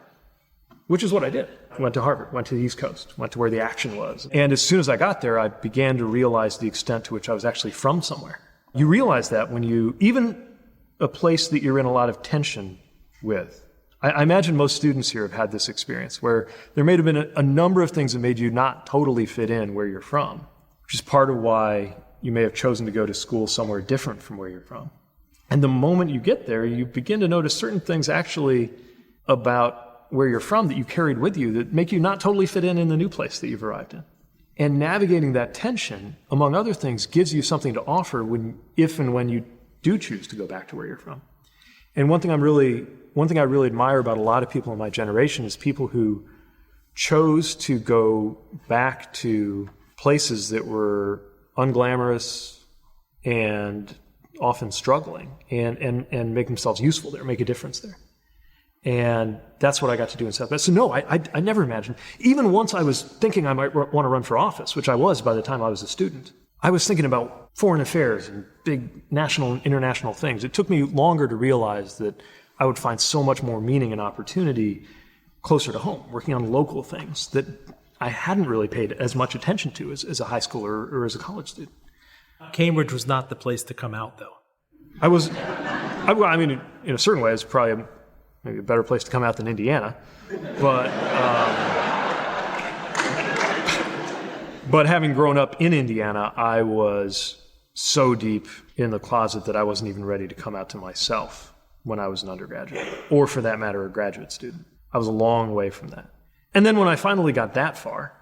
Which is what I did. I went to Harvard, went to the East Coast, went to where the action was. And as soon as I got there, I began to realize the extent to which I was actually from somewhere. You realize that when even a place that you're in a lot of tension with. I imagine most students here have had this experience where there may have been a number of things that made you not totally fit in where you're from, which is part of why you may have chosen to go to school somewhere different from where you're from. And the moment you get there, you begin to notice certain things actually about where you're from that you carried with you that make you not totally fit in the new place that you've arrived in. And navigating that tension, among other things, gives you something to offer if and when you do choose to go back to where you're from. And one thing I really admire about a lot of people in my generation is people who chose to go back to places that were unglamorous and often struggling and make themselves useful there, make a difference there. And that's what I got to do in South Bend. So no, I never imagined. Even once I was thinking I might want to run for office, which I was by the time I was a student, I was thinking about foreign affairs and big national and international things. It took me longer to realize that I would find so much more meaning and opportunity closer to home, working on local things that I hadn't really paid as much attention to as a high schooler or as a college student. Cambridge was not the place to come out, though. I mean, in a certain way, it's probably maybe a better place to come out than Indiana. But having grown up in Indiana, I was so deep in the closet that I wasn't even ready to come out to myself when I was an undergraduate, or for that matter, a graduate student. I was a long way from that. And then when I finally got that far,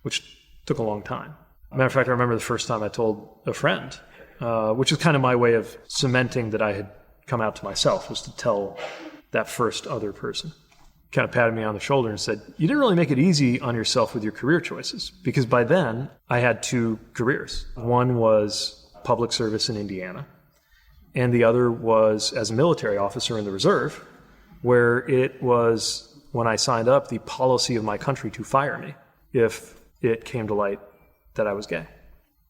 which took a long time. Matter of fact, I remember the first time I told a friend, which is kind of my way of cementing that I had come out to myself, was to tell that first other person. Kind of patted me on the shoulder and said, you didn't really make it easy on yourself with your career choices, because by then I had two careers. One was public service in Indiana, and the other was as a military officer in the reserve, where it was, when I signed up, the policy of my country to fire me if it came to light that I was gay.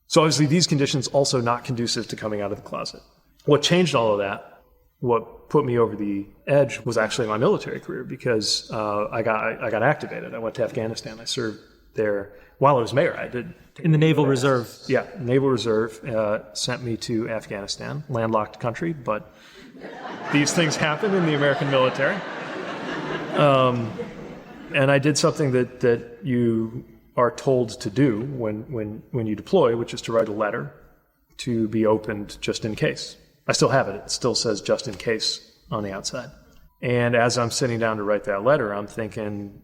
So obviously these conditions also not conducive to coming out of the closet. What changed all of that, what put me over the edge, was actually my military career, because I got activated. I went to Afghanistan. I served there while I was mayor. I did. In the Naval Reserve. Yeah, Naval Reserve sent me to Afghanistan, landlocked country, but these things happen in the American military. And I did something that you are told to do when you deploy, which is to write a letter to be opened just in case. I still have it. It still says just in case on the outside. And as I'm sitting down to write that letter, I'm thinking,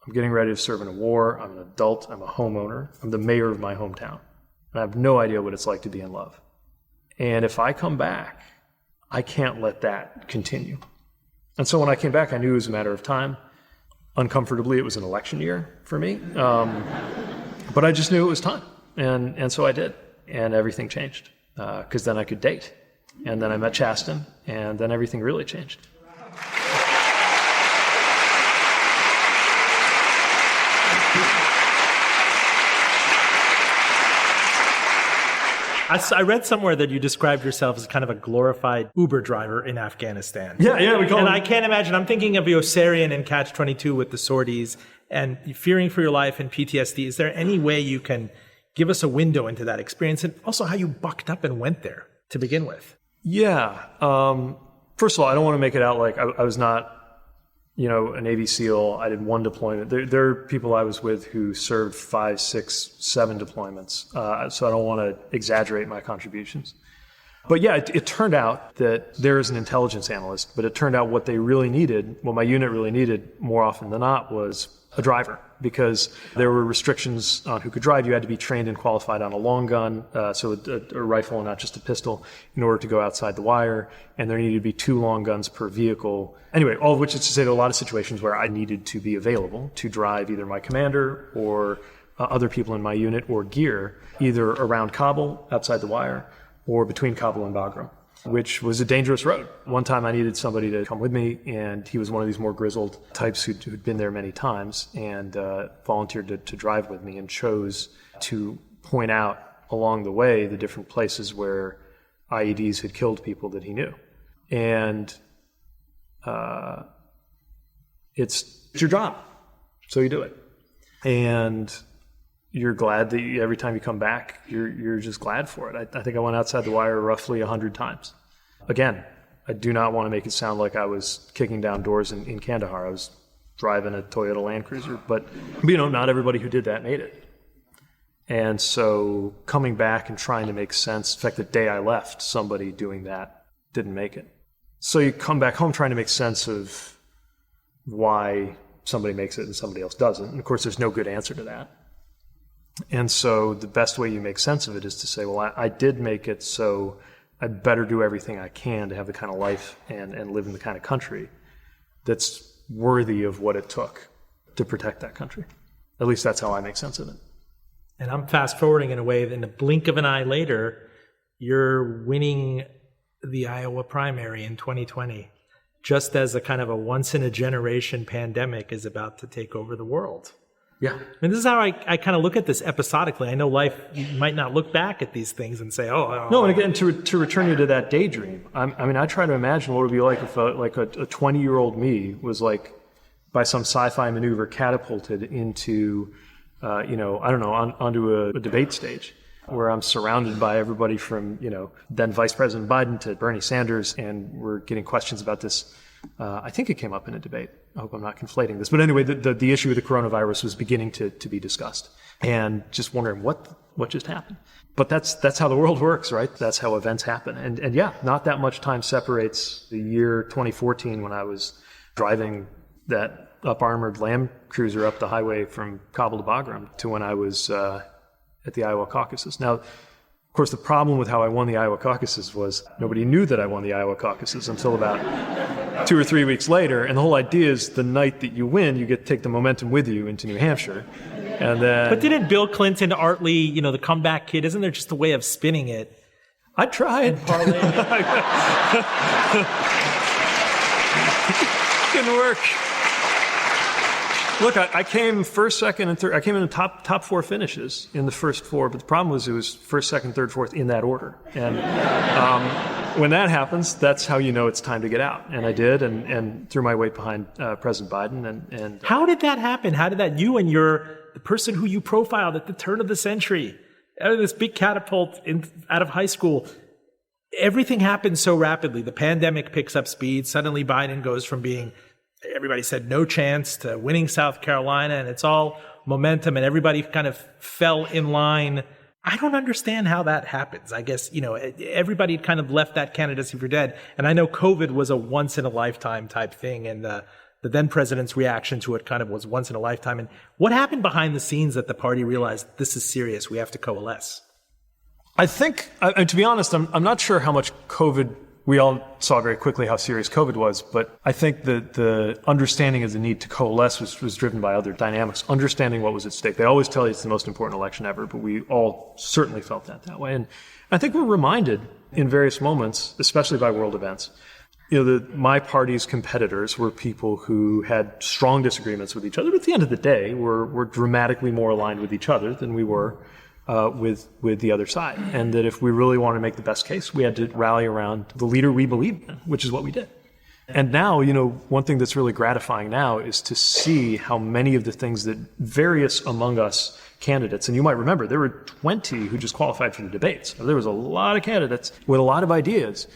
I'm getting ready to serve in a war. I'm an adult. I'm a homeowner. I'm the mayor of my hometown. And I have no idea what it's like to be in love. And if I come back, I can't let that continue. And so when I came back, I knew it was a matter of time. Uncomfortably, it was an election year for me. But I just knew it was time. And so I did. And everything changed. Because then I could date. And then I met Chasten. And then everything really changed. I read somewhere that you described yourself as kind of a glorified Uber driver in Afghanistan. Yeah, we call him. And I can't imagine. I'm thinking of Yossarian in Catch-22 with the sorties and fearing for your life and PTSD. Is there any way you can give us a window into that experience, and also how you bucked up and went there to begin with? Yeah. First of all, I don't want to make it out like I was not, a Navy SEAL. I did one deployment. There are people I was with who served 5, 6, 7 deployments. So I don't want to exaggerate my contributions. But yeah, it turned out that there is an intelligence analyst, but it turned out what they really needed, what my unit really needed more often than not, was a driver, because there were restrictions on who could drive. You had to be trained and qualified on a long gun, so a rifle and not just a pistol, in order to go outside the wire, and there needed to be 2 long guns per vehicle. Anyway, all of which is to say there are a lot of situations where I needed to be available to drive either my commander or other people in my unit or gear, either around Kabul, outside the wire, or between Kabul and Bagram, which was a dangerous road. One time I needed somebody to come with me, and he was one of these more grizzled types who'd been there many times, and volunteered to drive with me, and chose to point out along the way the different places where IEDs had killed people that he knew. And it's your job, so you do it. And you're glad that every time you come back, you're just glad for it. I think I went outside the wire roughly 100 times. Again, I do not want to make it sound like I was kicking down doors in Kandahar. I was driving a Toyota Land Cruiser, but not everybody who did that made it. And so coming back and trying to make sense, in fact, the day I left, somebody doing that didn't make it. So you come back home trying to make sense of why somebody makes it and somebody else doesn't. And of course, there's no good answer to that. And so the best way you make sense of it is to say, well, I did make it, so I better do everything I can to have the kind of life and live in the kind of country that's worthy of what it took to protect that country. At least that's how I make sense of it. And I'm fast forwarding in a way that in the blink of an eye later, you're winning the Iowa primary in 2020, just as a kind of a once-in-a-generation pandemic is about to take over the world. Yeah. And this is how I kind of look at this episodically. I know life, you might not look back at these things and say, oh. No, and again, to return you to that daydream, I try to imagine what it would be like if a 20-year-old me was like, by some sci-fi maneuver, catapulted into, onto a debate stage. where I'm surrounded by everybody from, then Vice President Biden to Bernie Sanders, and we're getting questions about this. I think it came up in a debate. I hope I'm not conflating this. But anyway, the issue of the coronavirus was beginning to be discussed, and just wondering what just happened. But that's how the world works, right? That's how events happen. And yeah, not that much time separates the year 2014 when I was driving that up-armored Land Cruiser up the highway from Kabul to Bagram to when I was at the Iowa caucuses. Now, of course, the problem with how I won the Iowa caucuses was nobody knew that I won the Iowa caucuses until about 2 or 3 weeks later. And the whole idea is the night that you win, you get to take the momentum with you into New Hampshire. And then, but didn't Bill Clinton, Artley, the comeback kid, isn't there just a way of spinning it? I tried. Didn't work. Look, I came first, second, and third. I came in the top four finishes in the first four, but the problem was it was first, second, third, fourth in that order. And when that happens, that's how you know it's time to get out. And I did, and threw my weight behind President Biden. And how did that happen? How did that? You and the person who you profiled at the turn of the century, out of this big catapult out of high school. Everything happened so rapidly. The pandemic picks up speed. Suddenly Biden goes from being, everybody said no chance, to winning South Carolina, and it's all momentum, and everybody kind of fell in line. I don't understand how that happens. I guess, everybody kind of left that candidacy for dead. And I know COVID was a once in a lifetime type thing, and the then president's reaction to it kind of was once in a lifetime. And what happened behind the scenes that the party realized this is serious, we have to coalesce? I think, to be honest, I'm not sure how much COVID, we all saw very quickly how serious COVID was, but I think that the understanding of the need to coalesce was driven by other dynamics, understanding what was at stake. They always tell you it's the most important election ever, but we all certainly felt that way. And I think we're reminded in various moments, especially by world events, my party's competitors were people who had strong disagreements with each other, but at the end of the day, were dramatically more aligned with each other than we were with the other side. And that if we really want to make the best case, we had to rally around the leader we believed in, which is what we did. And now, one thing that's really gratifying now is to see how many of the things that various among us candidates, and you might remember, there were 20 who just qualified for the debates. There was a lot of candidates with a lot of ideas.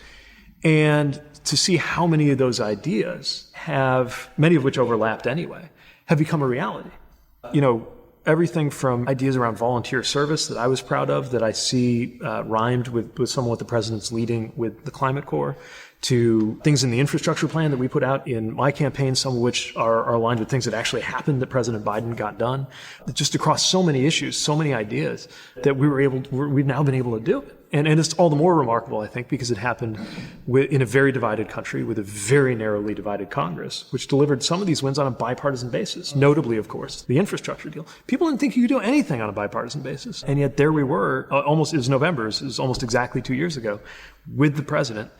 And to see how many of those ideas many of which overlapped anyway, have become a reality. Everything from ideas around volunteer service that I was proud of, that I see rhymed with some of what the president's leading with the Climate Corps, to things in the infrastructure plan that we put out in my campaign, some of which are aligned with things that actually happened that President Biden got done. Just across so many issues, so many ideas that we've now been able to do it. And it's all the more remarkable, I think, because it happened in a very divided country with a very narrowly divided Congress, which delivered some of these wins on a bipartisan basis. Notably, of course, the infrastructure deal. People didn't think you could do anything on a bipartisan basis. And yet there we were, it was November, it was almost exactly 2 years ago, with the president,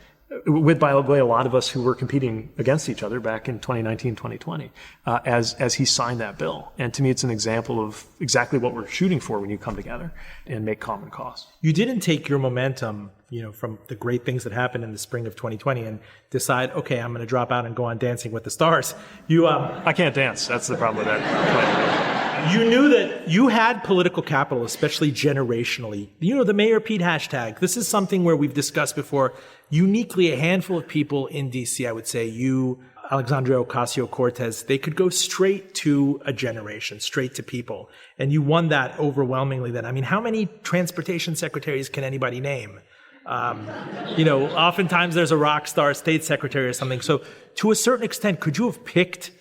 with, by the way, a lot of us who were competing against each other back in 2019, 2020, as he signed that bill. And to me, it's an example of exactly what we're shooting for when you come together and make common cause. You didn't take your momentum, from the great things that happened in the spring of 2020 and decide, okay, I'm going to drop out and go on Dancing with the Stars. I can't dance. That's the problem with that. You knew that you had political capital, especially generationally. The Mayor Pete hashtag. This is something where we've discussed before. Uniquely, a handful of people in D.C., I would say, you, Alexandria Ocasio-Cortez, they could go straight to a generation, straight to people. And you won that overwhelmingly then. I mean, how many transportation secretaries can anybody name? Oftentimes there's a rock star state secretary or something. So to a certain extent, could you have picked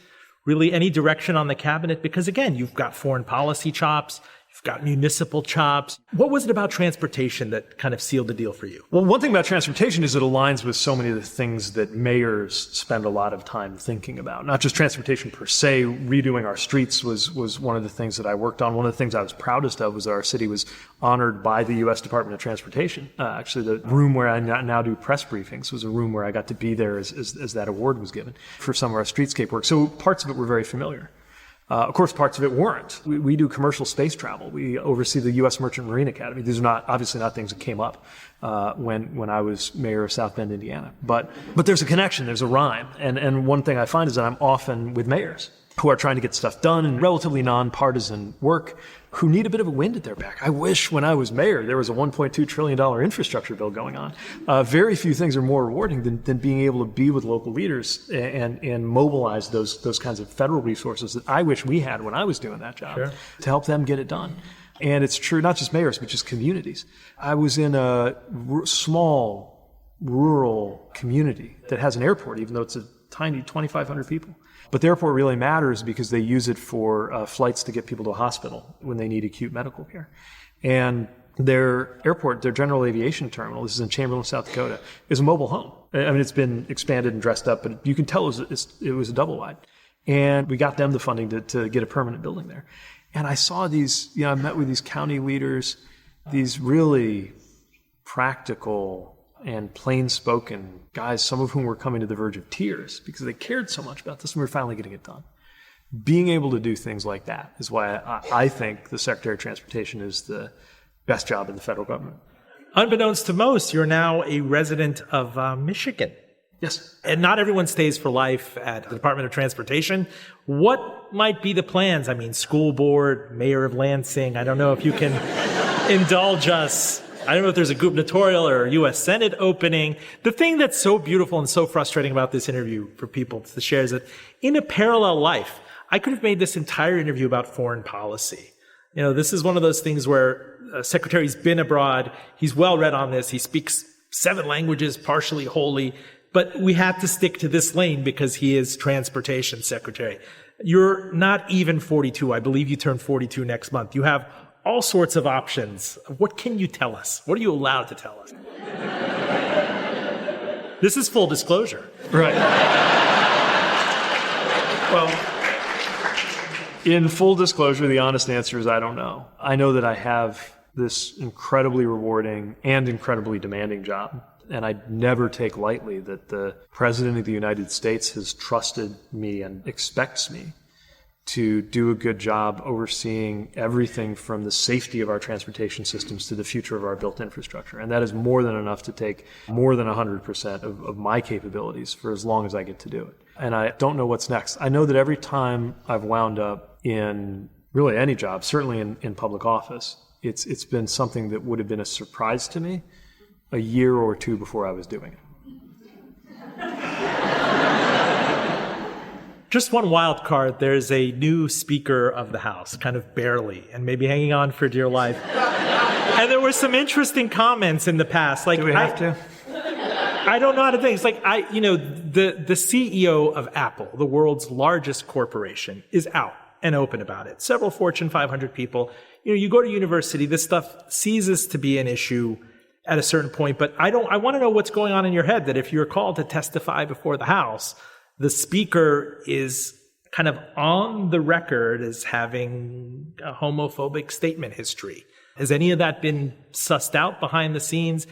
really any direction on the cabinet? Because again, you've got foreign policy chops, you've got municipal chops. What was it about transportation that kind of sealed the deal for you? Well, one thing about transportation is it aligns with so many of the things that mayors spend a lot of time thinking about. Not just transportation per se. Redoing our streets was one of the things that I worked on. One of the things I was proudest of was our city was honored by the U.S. Department of Transportation. Actually, the room where I now do press briefings was a room where I got to be there as that award was given for some of our streetscape work. So parts of it were very familiar. Of course, parts of it weren't. We do commercial space travel. We oversee the U.S. Merchant Marine Academy. These are obviously not things that came up when I was mayor of South Bend, Indiana. But there's a connection. There's a rhyme. And one thing I find is that I'm often with mayors. who are trying to get stuff done in relatively nonpartisan work, who need a bit of a wind at their back. I wish when I was mayor there was a $1.2 trillion infrastructure bill going on. Very few things are more rewarding than being able to be with local leaders and mobilize those kinds of federal resources that I wish we had when I was doing that job to help them get it done. And it's true, not just mayors, but just communities. I was in a small rural community that has an airport, even though it's a tiny 2,500 people. But the airport really matters because they use it for flights to get people to a hospital when they need acute medical care. And their airport, their general aviation terminal, this is in Chamberlain, South Dakota, is a mobile home. I mean, it's been expanded and dressed up, but you can tell it was a double wide. And we got them the funding to get a permanent building there. And I saw these, I met with these county leaders, these really practical and plain-spoken guys, some of whom were coming to the verge of tears because they cared so much about this, and we were finally getting it done. Being able to do things like that is why I think the Secretary of Transportation is the best job in the federal government. Unbeknownst to most, you're now a resident of Michigan. Yes. And not everyone stays for life at the Department of Transportation. What might be the plans? I mean, school board, mayor of Lansing. I don't know if you can indulge us. I don't know if there's a gubernatorial or a U.S. Senate opening. The thing that's so beautiful and so frustrating about this interview for people to share is that in a parallel life, I could have made this entire interview about foreign policy. This is one of those things where a secretary's been abroad. He's well read on this. He speaks 7 languages, partially wholly. But we had to stick to this lane because he is transportation secretary. You're not even 42. I believe you turn 42 next month. You have all sorts of options. What can you tell us? What are you allowed to tell us? This is full disclosure. Right. Well, in full disclosure, the honest answer is I don't know. I know that I have this incredibly rewarding and incredibly demanding job. And I never take lightly that the President of the United States has trusted me and expects me to do a good job overseeing everything from the safety of our transportation systems to the future of our built infrastructure. And that is more than enough to take more than 100% of my capabilities for as long as I get to do it. And I don't know what's next. I know that every time I've wound up in really any job, certainly in public office, it's been something that would have been a surprise to me a year or two before I was doing it. Just one wild card. There's a new Speaker of the House, kind of barely, and maybe hanging on for dear life. And there were some interesting comments in the past. Like, do we have to? I don't know how to think. It's like, the CEO of Apple, the world's largest corporation, is out and open about it. Several Fortune 500 people. You go to university, this stuff ceases to be an issue at a certain point. But I want to know what's going on in your head, that if you're called to testify before the House, the speaker is kind of on the record as having a homophobic statement history. Has any of that been sussed out behind the scenes?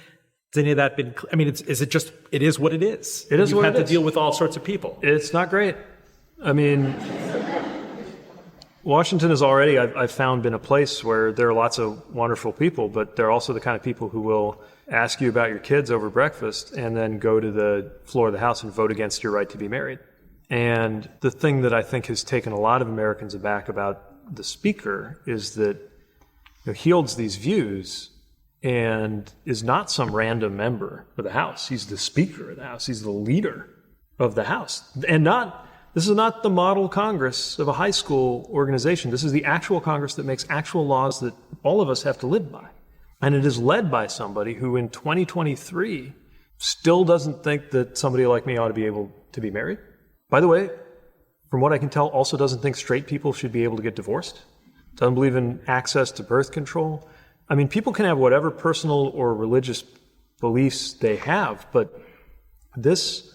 Has any of that been, it is what it is? It is what it is. You've had to deal with all sorts of people. It's not great. I mean, Washington has already, I've found, been a place where there are lots of wonderful people, but they're also the kind of people who will ask you about your kids over breakfast and then go to the floor of the House and vote against your right to be married. And the thing that I think has taken a lot of Americans aback about the Speaker is that he holds these views and is not some random member of the House. He's the Speaker of the House. He's the leader of the House. And this is not the model Congress of a high school organization. This is the actual Congress that makes actual laws that all of us have to live by. And it is led by somebody who in 2023 still doesn't think that somebody like me ought to be able to be married. By the way, from what I can tell, also doesn't think straight people should be able to get divorced. Doesn't believe in access to birth control. I mean, people can have whatever personal or religious beliefs they have, but this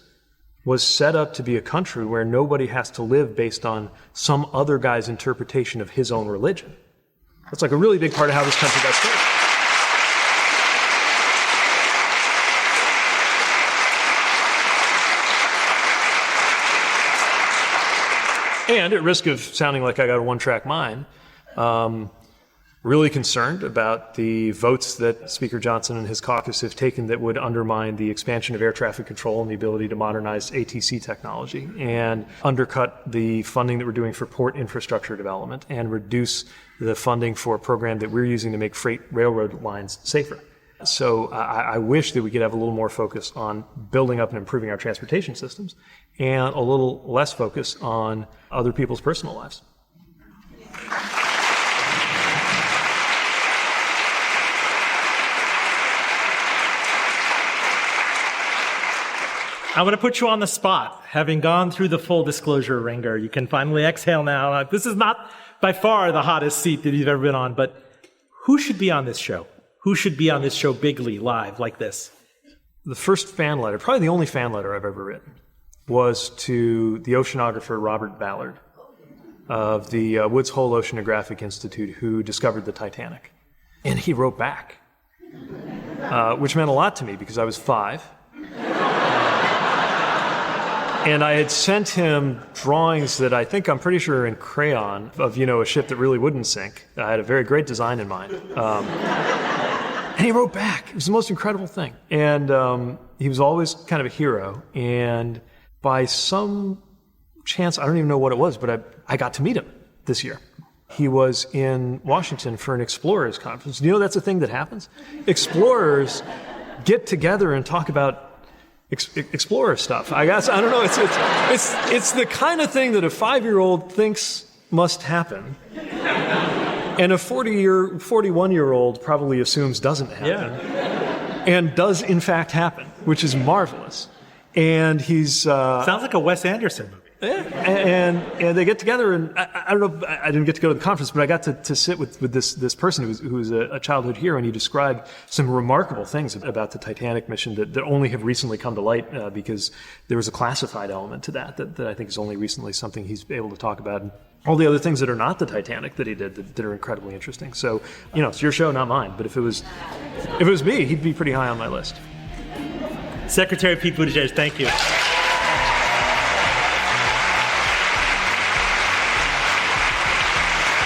was set up to be a country where nobody has to live based on some other guy's interpretation of his own religion. That's like a really big part of how this country got started. And at risk of sounding like I got a one-track mind, really concerned about the votes that Speaker Johnson and his caucus have taken that would undermine the expansion of air traffic control and the ability to modernize ATC technology and undercut the funding that we're doing for port infrastructure development and reduce the funding for a program that we're using to make freight railroad lines safer. So I wish that we could have a little more focus on building up and improving our transportation systems and a little less focus on other people's personal lives. I'm going to put you on the spot. Having gone through the full disclosure ringer, you can finally exhale now. This is not by far the hottest seat that you've ever been on, but who should be on this show? Who should be on this show bigly, live, like this? The first fan letter, probably the only fan letter I've ever written, was to the oceanographer Robert Ballard of the Woods Hole Oceanographic Institute, who discovered the Titanic. And he wrote back, which meant a lot to me because I was 5. And I had sent him drawings that I'm pretty sure are in crayon of, a ship that really wouldn't sink. I had a very great design in mind. And he wrote back. It was the most incredible thing. And he was always kind of a hero. And by some chance, I don't even know what it was, but I got to meet him this year. He was in Washington for an Explorers conference. That's a thing that happens? Explorers get together and talk about Explorer stuff. I guess, I don't know, it's the kind of thing that a 5-year-old thinks must happen. And a 41-year-old probably assumes doesn't happen. Yeah. And does in fact happen, which is marvelous. And he's... Sounds like a Wes Anderson movie. Yeah. And they get together, and I don't know, I didn't get to go to the conference, but I got to sit with this person who was a childhood hero, and he described some remarkable things about the Titanic mission that only have recently come to light because there was a classified element to that I think is only recently something he's able to talk about. And all the other things that are not the Titanic that he did that are incredibly interesting. So, it's your show, not mine, but if it was me, he'd be pretty high on my list. Secretary Pete Buttigieg, thank you.